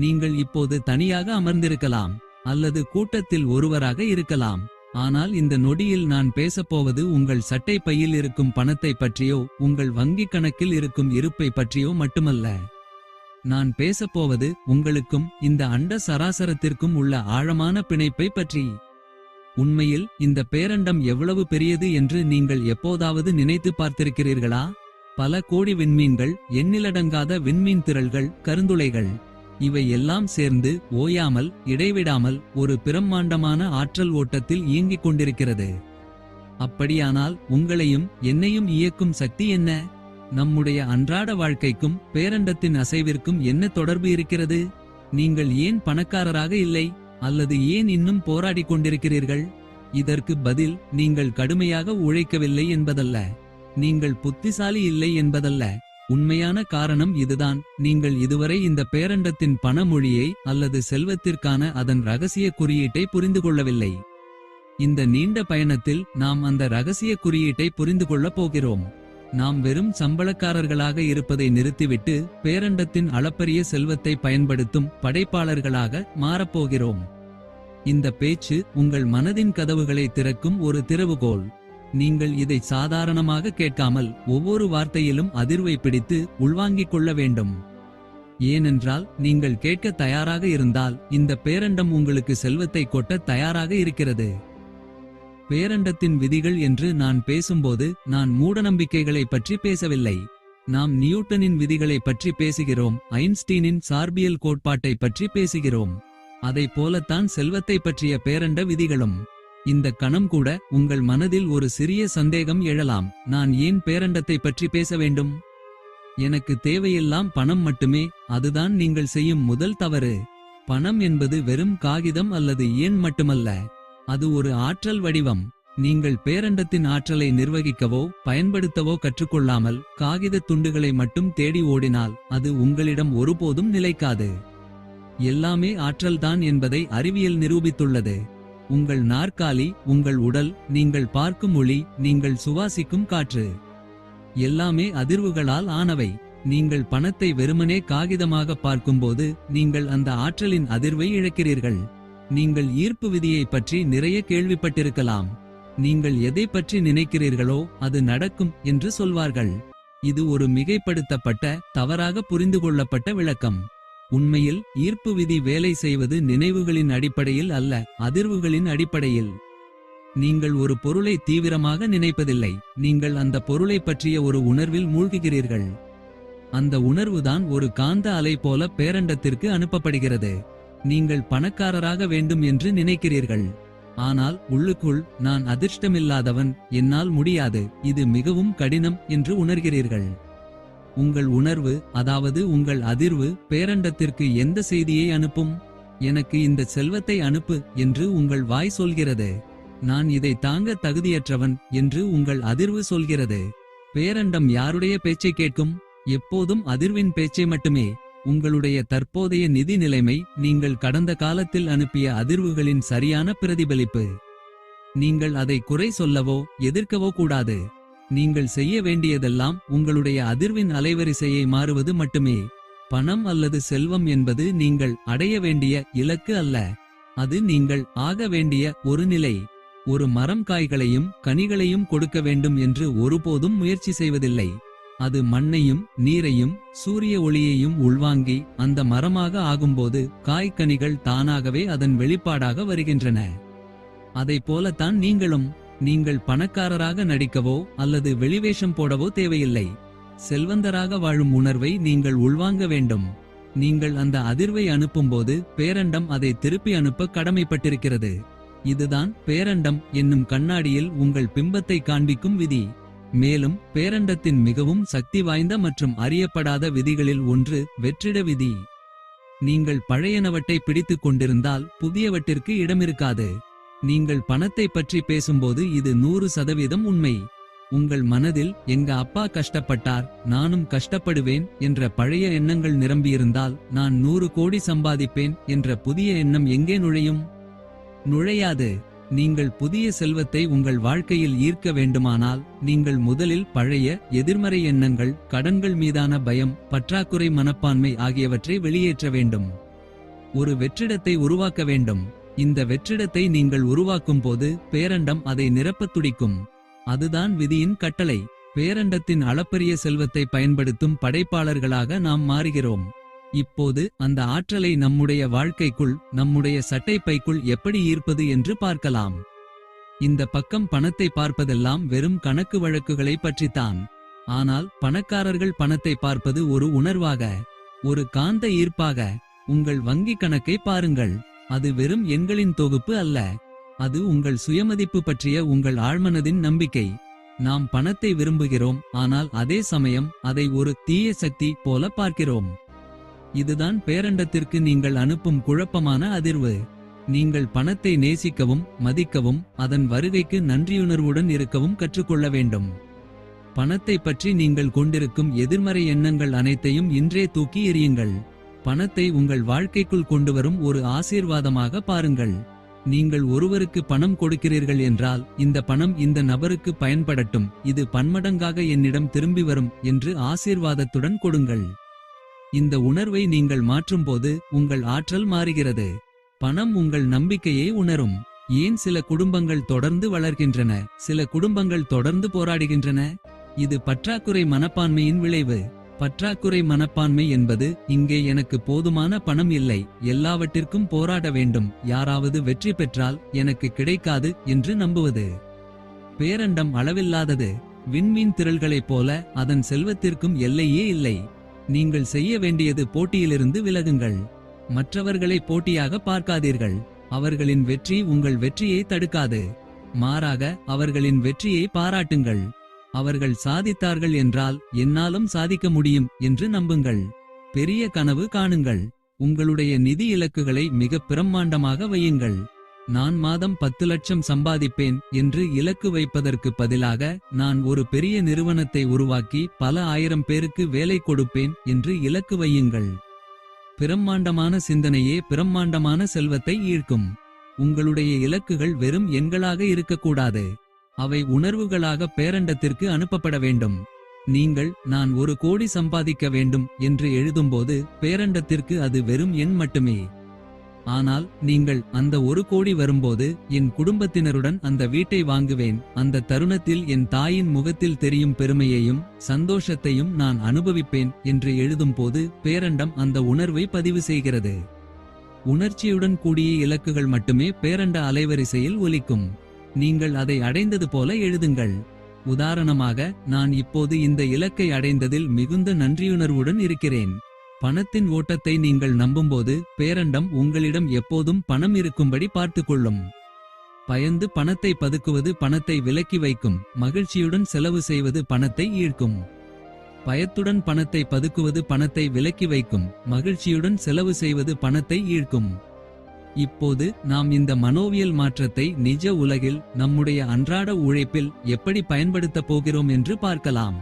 நீங்கள் இப்போது தனியாக அமர்ந்திருக்கலாம், அல்லது கூட்டத்தில் ஒருவராக இருக்கலாம். ஆனால் இந்த நொடியில் நான் பேசப்போவது உங்கள் சட்டை பையில் இருக்கும் பணத்தை பற்றியோ உங்கள் வங்கிக் கணக்கில் இருக்கும் இருப்பை பற்றியோ மட்டுமல்ல. நான் பேசப்போவது உங்களுக்கும் இந்த அண்ட சராசரத்திற்கும் உள்ள ஆழமான பிணைப்பை பற்றி. உண்மையில் இந்த பேரண்டம் எவ்வளவு பெரியது என்று நீங்கள் எப்போதாவது நினைத்து பார்த்திருக்கிறீர்களா? பல கோடி விண்மீன்கள், எண்ணிலடங்காத விண்மீன் திரள்கள், கருந்துளைகள், இவை எல்லாம் சேர்ந்து ஓயாமல் இடைவிடாமல் ஒரு பிரம்மாண்டமான ஆற்றல் ஓட்டத்தில் இயங்கிக் கொண்டிருக்கிறது. அப்படியானால் உங்களையும் என்னையும் இயக்கும் சக்தி என்ன? நம்முடைய அன்றாட வாழ்க்கைக்கும் பேரண்டத்தின் அசைவிற்கும் என்ன தொடர்பு இருக்கிறது? நீங்கள் ஏன் பணக்காரராக இல்லை, அல்லது ஏன் இன்னும் போராடிக் கொண்டிருக்கிறீர்கள்? இதற்கு பதில் நீங்கள் கடுமையாக உழைக்கவில்லை என்பதல்ல, நீங்கள் புத்திசாலி இல்லை என்பதல்ல. உண்மையான காரணம் இதுதான்: நீங்கள் இதுவரை இந்த பேரண்டத்தின் பணமொழியை அல்லது செல்வத்திற்கான அதன் ரகசிய குறியீட்டை புரிந்து கொள்ளவில்லை. இந்த நீண்ட பயணத்தில் நாம் அந்த ரகசிய குறியீட்டை புரிந்து கொள்ளப் போகிறோம். நாம் வெறும் சம்பளக்காரர்களாக இருப்பதை நிறுத்திவிட்டு பேரண்டத்தின் அளப்பரிய செல்வத்தை பயன்படுத்தும் படைப்பாளர்களாக மாறப்போகிறோம். இந்த பேச்சு உங்கள் மனதின் கதவுகளை திறக்கும் ஒரு திறவுகோல். நீங்கள் இதை சாதாரணமாக கேட்காமல் ஒவ்வொரு வார்த்தையிலும் அதிர்வை பிடித்து உள்வாங்கிக் கொள்ள வேண்டும். ஏனென்றால் நீங்கள் கேட்க தயாராக இருந்தால் இந்த பேரண்டம் உங்களுக்கு செல்வத்தை கொட்ட தயாராக இருக்கிறது. பேரண்டத்தின் விதிகள் என்று நான் பேசும்போது நான் மூடநம்பிக்கைகளை பற்றி பேசவில்லை. நாம் நியூட்டனின் விதிகளை பற்றி பேசுகிறோம், ஐன்ஸ்டீனின் சார்பியல் கோட்பாட்டை பற்றி பேசுகிறோம். அதை போலத்தான் செல்வத்தை பற்றிய பேரண்ட விதிகளும். இந்த கணம் கூட உங்கள் மனதில் ஒரு சிறிய சந்தேகம் எழலாம்: நான் ஏன் பேரண்டத்தை பற்றி பேச வேண்டும்? எனக்கு தேவையெல்லாம் பணம் மட்டுமே. அதுதான் நீங்கள் செய்யும் முதல் தவறு. பணம் என்பது வெறும் காகிதம் அல்லது எண் மட்டுமல்ல, அது ஒரு ஆற்றல் வடிவம். நீங்கள் பேரண்டத்தின் ஆற்றலை நிர்வகிக்கவோ பயன்படுத்தவோ கற்றுக்கொள்ளாமல் காகித துண்டுகளை மட்டும் தேடி ஓடினால் அது உங்களிடம் ஒருபோதும் நிலைக்காது. எல்லாமே ஆற்றல்தான் என்பதை அறிவியல் நிரூபித்துள்ளது. உங்கள் நாற்காலி, உங்கள் உடல், நீங்கள் பார்க்கும் ஒளி, நீங்கள் சுவாசிக்கும் காற்று, எல்லாமே அதிர்வுகளால் ஆனவை. நீங்கள் பணத்தை வெறுமனே காகிதமாக பார்க்கும்போது நீங்கள் அந்த ஆற்றலின் அதிர்வை இழக்கிறீர்கள். நீங்கள் ஈர்ப்பு விதியை பற்றி நிறைய கேள்விப்பட்டிருக்கலாம். நீங்கள் எதை பற்றி நினைக்கிறீர்களோ அது நடக்கும் என்று சொல்வார்கள். இது ஒரு மிகைப்படுத்தப்பட்ட, தவறாக புரிந்து கொள்ளப்பட்ட விளக்கம். உண்மையில் ஈர்ப்பு விதி வேலை செய்வது நினைவுகளின் அடிப்படையில் அல்ல, அதிர்வுகளின் அடிப்படையில். நீங்கள் ஒரு பொருளை தீவிரமாக நினைப்பதில்லை, நீங்கள் அந்த பொருளை பற்றிய ஒரு உணர்வில் மூழ்குகிறீர்கள். அந்த உணர்வுதான் ஒரு காந்த அலை போல பேரண்டத்திற்கு அனுப்பப்படுகிறது. நீங்கள் பணக்காரராக வேண்டும் என்று நினைக்கிறீர்கள், ஆனால் உள்ளுக்குள் நான் அதிர்ஷ்டமில்லாதவன், என்னால் முடியாது, இது மிகவும் கடினம் என்று உணர்கிறீர்கள். உங்கள் உணர்வு, அதாவது உங்கள் அதிர்வு, பேரண்டத்திற்கு எந்த செய்தியை அனுப்பும்? எனக்கு இந்த செல்வத்தை அனுப்பு என்று உங்கள் வாய் சொல்கிறது. நான் இதை தாங்க தகுதியற்றவன் என்று உங்கள் அதிர்வு சொல்கிறது. பேரண்டம் யாருடைய பேச்சை கேட்கும்? எப்போதும் அதிர்வின் பேச்சை மட்டுமே. உங்களுடைய தற்போதைய நிதி நிலைமை நீங்கள் கடந்த காலத்தில் அனுப்பிய அதிர்வுகளின் சரியான பிரதிபலிப்பு. நீங்கள் அதை குறை சொல்லவோ எதிர்க்கவோ கூடாது. நீங்கள் செய்ய வேண்டியதெல்லாம் உங்களுடைய அதிர்வின் அலைவரிசையை மாறுவது மட்டுமே. பணம் அல்லது செல்வம் என்பது நீங்கள் அடைய வேண்டிய இலக்கு அல்ல, அது நீங்கள் ஆக வேண்டிய ஒரு நிலை. ஒரு மரம் காய்களையும் கனிகளையும் கொடுக்க வேண்டும் என்று ஒருபோதும் முயற்சி செய்வதில்லை. அது மண்ணையும் நீரையும் சூரிய ஒளியையும் உள்வாங்கி அந்த மரமாக ஆகும்போது காய்கனிகள் தானாகவே அதன் வெளிப்பாடாக வருகின்றன. அதைப் போலத்தான் நீங்களும். நீங்கள் பணக்காரராக நடிக்கவோ அல்லது வெளிவேஷம் போடவோ தேவையில்லை. செல்வந்தராக வாழும் உணர்வை நீங்கள் உள்வாங்க வேண்டும். நீங்கள் அந்த அதிர்வை அனுப்பும்போது பேரண்டம் அதை திருப்பி அனுப்ப கடமைப்பட்டிருக்கிறது. இதுதான் பேரண்டம் என்னும் கண்ணாடியில் உங்கள் பிம்பத்தை காண்பிக்கும் விதி. மேலும் பேரண்டத்தின் மிகவும் சக்தி வாய்ந்த மற்றும் அறியப்படாத விதிகளில் ஒன்று வெற்றிட விதி. நீங்கள் பழையனவற்றை பிடித்துக் கொண்டிருந்தால் புதியவற்றிற்கு இடமிருக்காது. நீங்கள் பணத்தை பற்றி பேசும்போது இது 100% உண்மை. உங்கள் மனதில் எங்க அப்பா கஷ்டப்பட்டார், நானும் கஷ்டப்படுவேன் என்ற பழைய எண்ணங்கள் நிரம்பியிருந்தால் நான் 100 கோடி சம்பாதிப்பேன் என்ற புதிய எண்ணம் எங்கே நுழையும்? நுழையாது. நீங்கள் புதிய செல்வத்தை உங்கள் வாழ்க்கையில் ஈர்க்க வேண்டுமானால் நீங்கள் முதலில் பழைய எதிர்மறை எண்ணங்கள், கடன்கள் மீதான பயம், பற்றாக்குறை மனப்பான்மை ஆகியவற்றை வெளியேற்ற வேண்டும். ஒரு வெற்றிடத்தை உருவாக்க வேண்டும். இந்த வெற்றிடத்தை நீங்கள் உருவாக்கும் போது பேரண்டம் அதை நிரப்பத் துடிக்கும். அதுதான் விதியின் கட்டளை. பேரண்டத்தின் அளப்பரிய செல்வத்தை பயன்படுத்தும் படைப்பாளர்களாக நாம் மாறுகிறோம். இப்போது அந்த ஆற்றலை நம்முடைய வாழ்க்கைக்குள், நம்முடைய சட்டைப்பைக்குள் எப்படி ஈர்ப்பது என்று பார்க்கலாம். இந்த பக்கம் பணத்தை பார்ப்பதெல்லாம் வெறும் கணக்கு வழக்குகளை பற்றித்தான். ஆனால் பணக்காரர்கள் பணத்தை பார்ப்பது ஒரு உணர்வாக, ஒரு காந்த ஈர்ப்பாக. உங்கள் வங்கி கணக்கை பாருங்கள். அது வெறும் எண்களின் தொகுப்பு அல்ல. அது உங்கள் சுயமதிப்பு பற்றிய உங்கள் ஆழ்மனதின் நம்பிக்கை. நாம் பணத்தை விரும்புகிறோம், ஆனால் அதே சமயம் அதை ஒரு தீய சக்தி போல பார்க்கிறோம். இதுதான் பேரண்டத்திற்கு நீங்கள் அனுப்பும் குழப்பமான அதிர்வு. நீங்கள் பணத்தை நேசிக்கவும் மதிக்கவும் அதன் வருகைக்கு நன்றியுணர்வுடன் இருக்கவும் கற்றுக்கொள்ள வேண்டும். பணத்தை பற்றி நீங்கள் கொண்டிருக்கும் எதிர்மறை எண்ணங்கள் அனைத்தையும் இன்றே தூக்கி எறியுங்கள். பணத்தை உங்கள் வாழ்க்கைக்குள் கொண்டுவரும் ஒரு ஆசீர்வாதமாக பாருங்கள். நீங்கள் ஒருவருக்கு பணம் கொடுக்கிறீர்கள் என்றால், இந்த பணம் இந்த நபருக்கு பயன்படட்டும், இது பன்மடங்காக என்னிடம் திரும்பி வரும் என்று ஆசீர்வாதத்துடன் கொடுங்கள். இந்த உணர்வை நீங்கள் மாற்றும்போது உங்கள் ஆற்றல் மாறுகிறது. பணம் உங்கள் நம்பிக்கையை உணரும். ஏன் சில குடும்பங்கள் தொடர்ந்து வளர்கின்றன, சில குடும்பங்கள் தொடர்ந்து போராடுகின்றன? இது பற்றாக்குறை மனப்பான்மையின் விளைவு. பற்றாக்குறை மனப்பான்மை என்பது, இங்கே எனக்கு போதுமான பணம் இல்லை, எல்லாவற்றிற்கும் போராட வேண்டும், யாராவது வெற்றி பெற்றால் எனக்கு கிடைக்காது என்று நம்புவது. பேரண்டம் அளவில்லாதது. விண்மீன் திரள்களைப் போல அதன் செல்வத்திற்கும் எல்லையே இல்லை. நீங்கள் செய்ய வேண்டியது போட்டியிலிருந்து விலகுங்கள். மற்றவர்களை போட்டியாக பார்க்காதீர்கள். அவர்களின் வெற்றி உங்கள் வெற்றியை தடுக்காது. மாறாக அவர்களின் வெற்றியை பாராட்டுங்கள். அவர்கள் சாதித்தார்கள் என்றால் என்னாலும் சாதிக்க முடியும் என்று நம்புங்கள். பெரிய கனவு காணுங்கள். உங்களுடைய நிதி இலக்குகளை மிக பிரம்மாண்டமாக வையுங்கள். நான் மாதம் 10 லட்சம் சம்பாதிப்பேன் என்று இலக்கு வைப்பதற்கு பதிலாக, நான் ஒரு பெரிய நிறுவனத்தை உருவாக்கி பல ஆயிரம் பேருக்கு வேலை கொடுப்பேன் என்று இலக்கு வையுங்கள். பிரம்மாண்டமான சிந்தனையே பிரம்மாண்டமான செல்வத்தை ஈர்க்கும். உங்களுடைய இலக்குகள் வெறும் எண்களாக இருக்கக்கூடாது. அவை உணர்வுகளாக பேரண்டத்திற்கு அனுப்பப்பட வேண்டும். நீங்கள் நான் 1 கோடி சம்பாதிக்க வேண்டும் என்று எழுதும்போது பேரண்டத்திற்கு அது வெறும் எண் மட்டுமே. ஆனால் நீங்கள் அந்த 1 கோடி வரும்போது, என் குடும்பத்தினருடன் அந்த வீட்டை வாங்குவேன், அந்த தருணத்தில் என் தாயின் முகத்தில் தெரியும் பெருமையையும் சந்தோஷத்தையும் நான் அனுபவிப்பேன் என்று எழுதும்போது பேரண்டம் அந்த உணர்வை பதிவு செய்கிறது. உணர்ச்சியுடன் கூடிய இலக்குகள் மட்டுமே பேரண்ட அலைவரிசையில் ஒலிக்கும். நீங்கள் அதை அடைந்தது போல எழுதுங்கள். உதாரணமாக, நான் இப்போது இந்த இலக்கை அடைந்ததில் மிகுந்த நன்றியுணர்வுடன் இருக்கிறேன். பணத்தின் ஓட்டத்தை நீங்கள் நம்பும்போது பேரண்டம் உங்களிடம் எப்போதும் பணம் இருக்கும்படி பார்த்துக்கொள்ளும். பயந்து பணத்தை பதுக்குவது பணத்தை விலக்கி வைக்கும். மகிழ்ச்சியுடன் செலவு செய்வது பணத்தை ஈர்க்கும். பயத்துடன் பணத்தை பதுக்குவது பணத்தை விலக்கி வைக்கும். மகிழ்ச்சியுடன் செலவு செய்வது பணத்தை ஈர்க்கும். இப்போது நாம் இந்த மனோவியல் மாற்றத்தை நிஜ உலகில், நம்முடைய அன்றாட உழைப்பில் எப்படி பயன்படுத்தப் போகிறோம் என்று பார்க்கலாம்.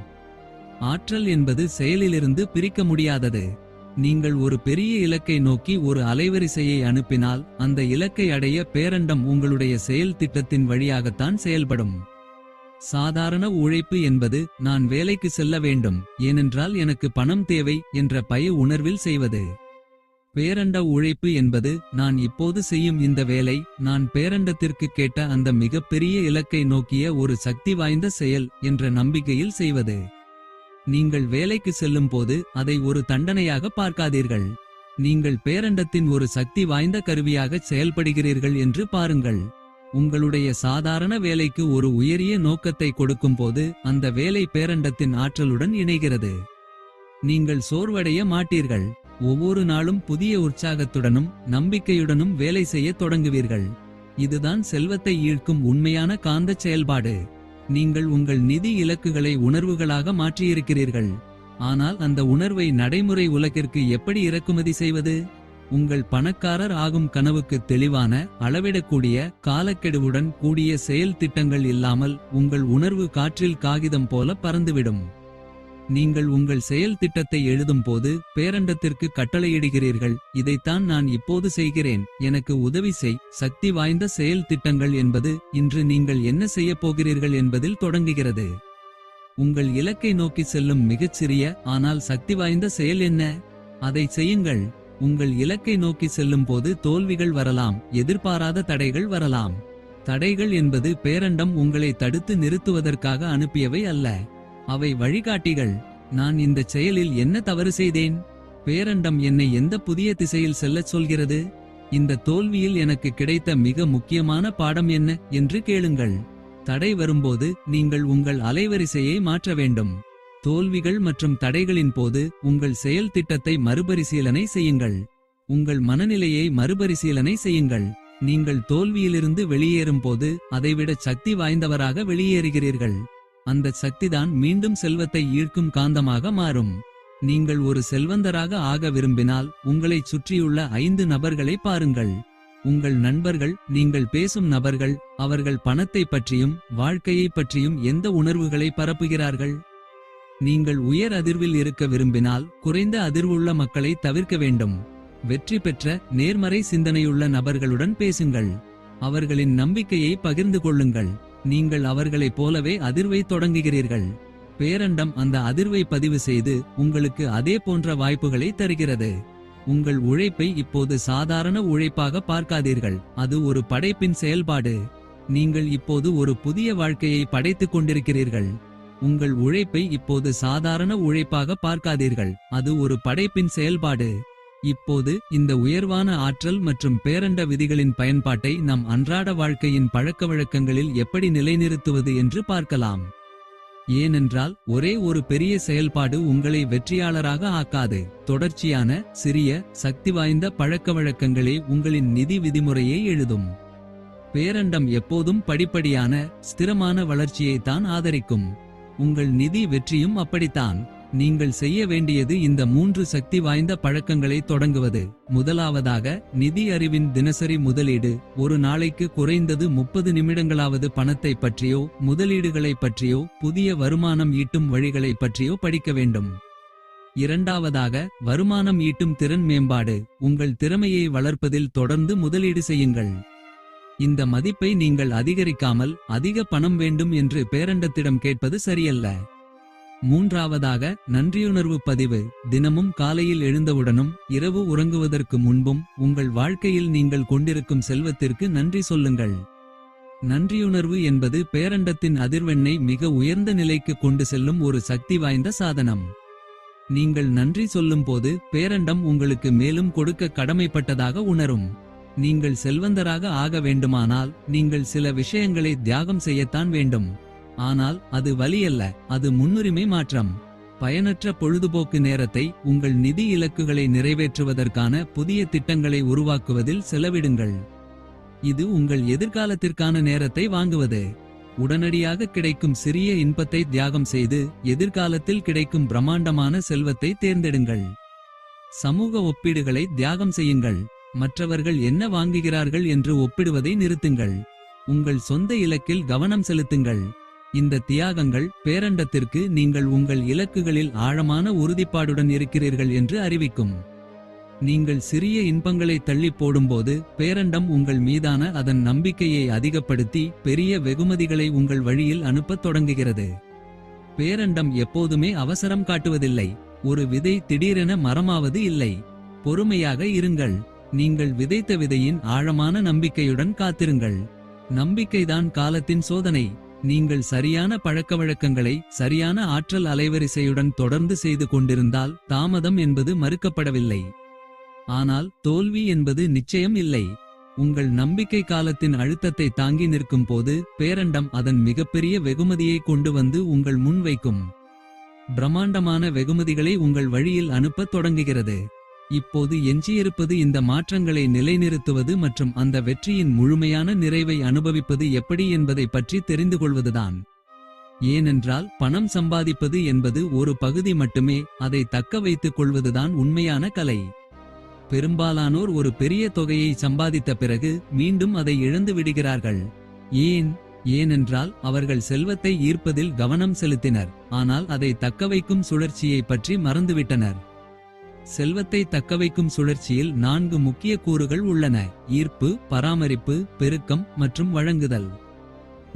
ஆற்றல் என்பது செயலிலிருந்து பிரிக்க முடியாதது. நீங்கள் ஒரு பெரிய இலக்கை நோக்கி ஒரு அலைவரிசையை அனுப்பினால், அந்த இலக்கை அடைய பேரண்டம் உங்களுடைய செயல் திட்டத்தின் வழியாகத்தான் செயல்படும். சாதாரண உழைப்பு என்பது, நான் வேலைக்கு செல்ல வேண்டும், ஏனென்றால் எனக்கு பணம் தேவை என்ற பய உணர்வில் செய்வது. பேரண்ட உழைப்பு என்பது, நான் இப்போது செய்யும் இந்த வேலை நான் பேரண்டத்திற்கு கேட்ட அந்த மிகப்பெரிய இலக்கை நோக்கிய ஒரு சக்தி வாய்ந்த செயல் என்ற நம்பிக்கையில் செய்வது. நீங்கள் வேலைக்கு செல்லும் போது அதை ஒரு தண்டனையாக பார்க்காதீர்கள். நீங்கள் பேரண்டத்தின் ஒரு சக்தி வாய்ந்த கருவியாக செயல்படுகிறீர்கள் என்று பாருங்கள். உங்களுடைய சாதாரண வேலைக்கு ஒரு உயரிய நோக்கத்தை கொடுக்கும்போது அந்த வேலை பேரண்டத்தின் ஆற்றலுடன் இணைகிறது. நீங்கள் சோர்வடைய மாட்டீர்கள். ஒவ்வொரு நாளும் புதிய உற்சாகத்துடனும் நம்பிக்கையுடனும் வேலை செய்ய தொடங்குவீர்கள். இதுதான் செல்வத்தை ஈர்க்கும் உண்மையான காந்த செயல்பாடு. நீங்கள் உங்கள் நிதி இலக்குகளை உணர்வுகளாக மாற்றியிருக்கிறீர்கள். ஆனால் அந்த உணர்வை நடைமுறை உலகிற்கு எப்படி இறக்குமதி செய்வது? உங்கள் பணக்காரர் ஆகும் கனவுக்கு தெளிவான, அளவிடக்கூடிய, காலக்கெடுவுடன் கூடிய செயல் திட்டங்கள் இல்லாமல் உங்கள் உணர்வு காற்றில் காகிதம் போல பறந்துவிடும். நீங்கள் உங்கள் செயல் திட்டத்தை எழுதும் போது பேரண்டத்திற்கு கட்டளையிடுகிறீர்கள், இதைத்தான் நான் இப்போது செய்கிறேன், எனக்கு உதவி செய். சக்தி வாய்ந்த செயல் திட்டங்கள் என்பது இன்று நீங்கள் என்ன செய்யப் போகிறீர்கள் என்பதில் தொடங்குகிறது. உங்கள் இலக்கை நோக்கி செல்லும் மிகச்சிறிய ஆனால் சக்தி வாய்ந்த செயல் என்ன? அதை செய்யுங்கள். உங்கள் இலக்கை நோக்கி செல்லும் போது தோல்விகள் வரலாம், எதிர்பாராத தடைகள் வரலாம். தடைகள் என்பது பேரண்டம் உங்களை தடுத்து நிறுத்துவதற்காக அனுப்பியவை அல்ல. அவை வழிகாட்டிகள். நான் இந்த செயலில் என்ன தவறு செய்தேன்? பேரண்டம் என்னை எந்த புதிய திசையில் செல்லச் சொல்கிறது? இந்த தோல்வியில் எனக்கு கிடைத்த மிக முக்கியமான பாடம் என்ன என்று கேளுங்கள். தடை வரும்போது நீங்கள் உங்கள் அலைவரிசையை மாற்ற வேண்டும். தோல்விகள் மற்றும் தடைகளின் போது உங்கள் செயல் திட்டத்தை மறுபரிசீலனை செய்யுங்கள். உங்கள் மனநிலையை மறுபரிசீலனை செய்யுங்கள். நீங்கள் தோல்வியிலிருந்து வெளியேறும் போது அதைவிட சக்தி வாய்ந்தவராக வெளியேறுகிறீர்கள். அந்த சக்திதான் மீண்டும் செல்வத்தை ஈர்க்கும் காந்தமாக மாறும். நீங்கள் ஒரு செல்வந்தராக ஆக விரும்பினால் உங்களைச் சுற்றியுள்ள 5 நபர்களை பாருங்கள். உங்கள் நண்பர்கள், நீங்கள் பேசும் நபர்கள், அவர்கள் பணத்தை பற்றியும் வாழ்க்கையை பற்றியும் எந்த உணர்வுகளை பரப்புகிறார்கள்? நீங்கள் உயர் அதிர்வில் இருக்க விரும்பினால் குறைந்த அதிர்வுள்ள மக்களை தவிர்க்க வேண்டும். வெற்றி பெற்ற நேர்மறை சிந்தனையுள்ள நபர்களுடன் பேசுங்கள். அவர்களின் நம்பிக்கையை பகிர்ந்து கொள்ளுங்கள். நீங்கள் அவர்களைப் போலவே அதிர்வை தொடங்குகிறீர்கள். பேரண்டம் அந்த அதிர்வை பதிவு செய்து உங்களுக்கு அதே போன்ற வாய்ப்புகளை தருகிறது. உங்கள் உழைப்பை இப்போது சாதாரண உழைப்பாக பார்க்காதீர்கள், அது ஒரு படைப்பின் செயல்பாடு. நீங்கள் இப்போது ஒரு புதிய வாழ்க்கையை படைத்துக் கொண்டிருக்கிறீர்கள். உங்கள் உழைப்பை இப்போது சாதாரண உழைப்பாக பார்க்காதீர்கள், அது ஒரு படைப்பின் செயல்பாடு. இப்போது இந்த உயர்வான ஆற்றல் மற்றும் பேரண்ட விதிகளின் பயன்பாட்டை நம் அன்றாட வாழ்க்கையின் பழக்கவழக்கங்களில் எப்படி நிலைநிறுத்துவது என்று பார்க்கலாம். ஏனென்றால் ஒரே ஒரு பெரிய செயல்பாடு உங்களை வெற்றியாளராக ஆக்காது. தொடர்ச்சியான சிறிய சக்தி வாய்ந்த பழக்கவழக்கங்களே உங்களின் நிதி விதிமுறையை எழுதும். பேரண்டம் எப்போதும் படிப்படியான ஸ்திரமான வளர்ச்சியைத்தான் ஆதரிக்கும். உங்கள் நிதி வெற்றியும் அப்படித்தான். நீங்கள் செய்ய வேண்டியது இந்த 3 சக்தி வாய்ந்த பழக்கங்களை தொடங்குவது. முதலாவதாக, நிதி அறிவின் தினசரி முதலீடு. ஒரு நாளைக்கு குறைந்தது 30 நிமிடங்களாவது பணத்தை பற்றியோ முதலீடுகளை பற்றியோ புதிய வருமானம் ஈட்டும் வழிகளை பற்றியோ படிக்க வேண்டும். இரண்டாவதாக, வருமானம் ஈட்டும் திறன் மேம்பாடு. உங்கள் திறமையை வளர்ப்பதில் தொடர்ந்து முதலீடு செய்யுங்கள். இந்த மதிப்பை நீங்கள் அதிகரிக்காமல் அதிக பணம் வேண்டும் என்று பேரண்டத்திடம் கேட்பது சரியல்ல. மூன்றாவதாக, நன்றியுணர்வு பதிவு. தினமும் காலையில் எழுந்தவுடனும் இரவு உறங்குவதற்கு முன்பும் உங்கள் வாழ்க்கையில் நீங்கள் கொண்டிருக்கும் செல்வத்திற்கு நன்றி சொல்லுங்கள். நன்றியுணர்வு என்பது பேரண்டத்தின் அதிர்வெண்ணை மிக உயர்ந்த நிலைக்கு கொண்டு செல்லும் ஒரு சக்தி வாய்ந்த சாதனம். நீங்கள் நன்றி சொல்லும்போது பேரண்டம் உங்களுக்கு மேலும் கொடுக்க கடமைப்பட்டதாக உணரும். நீங்கள் செல்வந்தராக ஆக வேண்டுமானால் நீங்கள் சில விஷயங்களை தியாகம் செய்யத்தான் வேண்டும். ஆனால் அது வலியல்ல, அது முன்னுரிமை மாற்றம். பயனற்ற பொழுதுபோக்கு நேரத்தை உங்கள் நிதி இலக்குகளை நிறைவேற்றுவதற்கான புதிய திட்டங்களை உருவாக்குவதில் செலவிடுங்கள். இது உங்கள் எதிர்காலத்திற்கான நேரத்தை வாங்குவது. உடனடியாக கிடைக்கும் சிறிய இன்பத்தை தியாகம் செய்து எதிர்காலத்தில் கிடைக்கும் பிரம்மாண்டமான செல்வத்தை தேர்ந்தெடுங்கள். சமூக ஒப்பீடுகளை தியாகம் செய்யுங்கள். மற்றவர்கள் என்ன வாங்குகிறார்கள் என்று ஒப்பிடுவதை நிறுத்துங்கள். உங்கள் சொந்த இலக்கில் கவனம் செலுத்துங்கள். இந்த தியாகங்கள் பேரண்டத்திற்கு நீங்கள் உங்கள் இலக்குகளில் ஆழமான உறுதிப்பாடுடன் இருக்கிறீர்கள் என்று அறிவிக்கும். நீங்கள் சிறிய இன்பங்களை தள்ளி போடும்போது பேரண்டம் உங்கள் மீதான அதன் நம்பிக்கையை அதிகப்படுத்தி பெரிய வெகுமதிகளை உங்கள் வழியில் அனுப்பத் தொடங்குகிறது. பேரண்டம் எப்போதுமே அவசரம் காட்டுவதில்லை. ஒரு விதை திடீரென மரமாவது இல்லை. பொறுமையாக இருங்கள். நீங்கள் விதைத்த விதையின் ஆழமான நம்பிக்கையுடன் காத்திருங்கள். நம்பிக்கைதான் காலத்தின் சோதனை. நீங்கள் சரியான பழக்கவழக்கங்களை சரியான ஆற்றல் அலைவரிசையுடன் தொடர்ந்து செய்து கொண்டிருந்தால் தாமதம் என்பது மறுக்கப்படவில்லை. ஆனால் தோல்வி என்பது நிச்சயம் இல்லை. உங்கள் நம்பிக்கை காலத்தின் அழுத்தத்தை தாங்கி நிற்கும் போது பேரண்டம் அதன் மிகப்பெரிய வெகுமதியை கொண்டு வந்து உங்கள் முன் வைக்கும். பிரம்மாண்டமான வெகுமதிகளை உங்கள் வழியில் அனுப்பத் தொடங்குகிறது. இப்போது எஞ்சியிருப்பது இந்த மாற்றங்களை நிலைநிறுத்துவது மற்றும் அந்த வெற்றியின் முழுமையான நிறைவை அனுபவிப்பது எப்படி என்பதை பற்றி தெரிந்து கொள்வதுதான். ஏனென்றால் பணம் சம்பாதிப்பது என்பது ஒரு பகுதி மட்டுமே, அதை தக்க வைத்துக் கொள்வதுதான் உண்மையான கலை. பெரும்பாலானோர் ஒரு பெரிய தொகையை சம்பாதித்த பிறகு மீண்டும் அதை இழந்து விடுகிறார்கள். ஏனென்றால் அவர்கள் செல்வத்தை ஈர்ப்பதில் கவனம் செலுத்தினர், ஆனால் அதை தக்கவைக்கும் சுழற்சியை பற்றி மறந்துவிட்டனர். செல்வத்தை தக்கவைக்கும் சுழற்சியில் 4 முக்கிய கூறுகள் உள்ளன: ஈர்ப்பு, பராமரிப்பு, பெருக்கம் மற்றும் வழங்குதல்.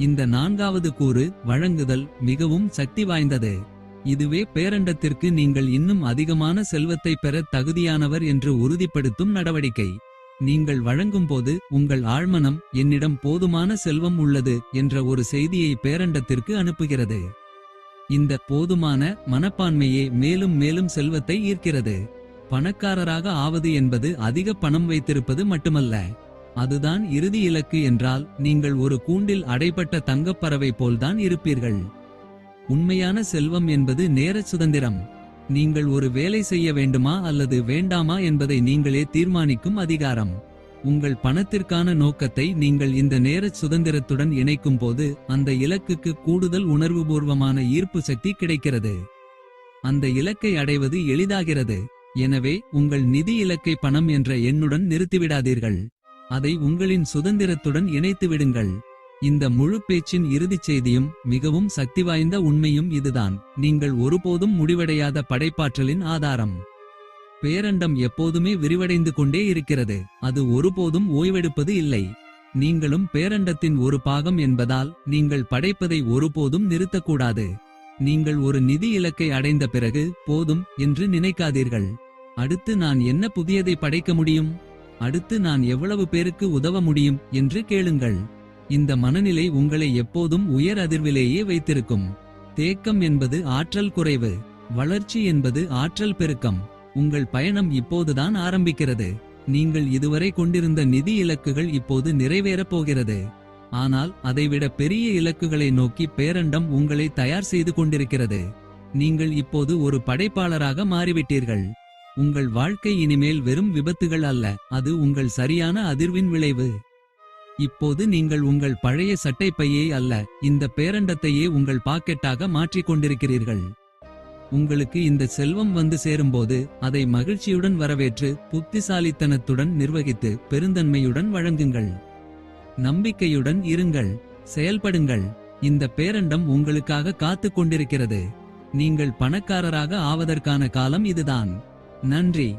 இந்த 4வது கூறு, வழங்குதல், மிகவும் சக்தி வாய்ந்தது. இதுவே பேரண்டத்திற்கு நீங்கள் இன்னும் அதிகமான செல்வத்தை பெற தகுதியானவர் என்று உறுதிப்படுத்தும் நடவடிக்கை. நீங்கள் வழங்கும்போது உங்கள் ஆழ்மனம் என்னிடம் போதுமான செல்வம் உள்ளது என்ற ஒரு செய்தியை பேரண்டத்திற்கு அனுப்புகிறது. இந்த போதுமான மனப்பான்மையே மேலும் மேலும் செல்வத்தை ஈர்க்கிறது. பணக்காரராக ஆவது என்பது அதிக பணம் வைத்திருப்பது மட்டுமல்ல. அதுதான் இறுதி இலக்கு என்றால் நீங்கள் ஒரு கூண்டில் அடைபட்ட தங்கப்பறவை போல்தான் இருப்பீர்கள். உண்மையான செல்வம் என்பது நேர சுதந்திரம். நீங்கள் ஒரு வேலை செய்ய வேண்டுமா அல்லது வேண்டாமா என்பதை நீங்களே தீர்மானிக்கும் அதிகாரம். உங்கள் பணத்திற்கான நோக்கத்தை நீங்கள் இந்த நேர சுதந்திரத்துடன் இணைக்கும் போது அந்த இலக்குக்கு கூடுதல் உணர்வுபூர்வமான ஈர்ப்பு சக்தி கிடைக்கிறது. அந்த இலக்கை அடைவது எளிதாகிறது. எனவே உங்கள் நிதி இலக்கை பணம் என்ற எண்ணுடன் நிறுத்திவிடாதீர்கள். அதை உங்களின் சுதந்திரத்துடன் இணைத்து விடுங்கள். இந்த முழு பேச்சின் இறுதிச் செய்தியும் மிகவும் சக்திவாய்ந்த உண்மையும் இதுதான்: நீங்கள் ஒருபோதும் முடிவடையாத படைப்பாற்றலின் ஆதாரம். பேரண்டம் எப்போதுமே விரிவடைந்து கொண்டே இருக்கிறது. அது ஒருபோதும் ஓய்வெடுப்பது இல்லை. நீங்களும் பேரண்டத்தின் ஒரு பாகம் என்பதால் நீங்கள் படைப்பதை ஒருபோதும் நிறுத்தக்கூடாது. நீங்கள் ஒரு நிதி இலக்கை அடைந்த பிறகு போதும் என்று நினைக்காதீர்கள். அடுத்து நான் என்ன புதியதை படைக்க முடியும், அடுத்து நான் எவ்வளவு பேருக்கு உதவ முடியும் என்று கேளுங்கள். இந்த மனநிலை உங்களை எப்போதும் உயர் அதிர்விலேயே வைத்திருக்கும். தேக்கம் என்பது ஆற்றல் குறைவு, வளர்ச்சி என்பது ஆற்றல் பெருக்கம். உங்கள் பயணம் இப்போதுதான் ஆரம்பிக்கிறது. நீங்கள் இதுவரை கொண்டிருந்த நிதி இலக்குகள் இப்போது நிறைவேறப் போகிறது. ஆனால் அதைவிட பெரிய இலக்குகளை நோக்கி பேரண்டம் உங்களை தயார் செய்து கொண்டிருக்கிறது. நீங்கள் இப்போது ஒரு படைப்பாளராக மாறிவிட்டீர்கள். உங்கள் வாழ்க்கை இனிமேல் வெறும் விபத்துகள் அல்ல, அது உங்கள் சரியான அதிர்வின் விளைவு. இப்போது நீங்கள் உங்கள் பழைய சட்டைப்பையை அல்ல, இந்த பேரண்டத்தையே உங்கள் பாக்கெட்டாக மாற்றிக் கொண்டிருக்கிறீர்கள். உங்களுக்கு இந்த செல்வம் வந்து சேரும்போது அதை மகிழ்ச்சியுடன் வரவேற்று புத்திசாலித்தனத்துடன் நிர்வகித்து பெருந்தன்மையுடன் வழங்குங்கள். நம்பிக்கையுடன் இருங்கள், செயல்படுங்கள். இந்த பேரண்டம் உங்களுக்காக காத்துக் கொண்டிருக்கிறது. நீங்கள் பணக்காரராக ஆவதற்கான காலம் இதுதான். நன்றி.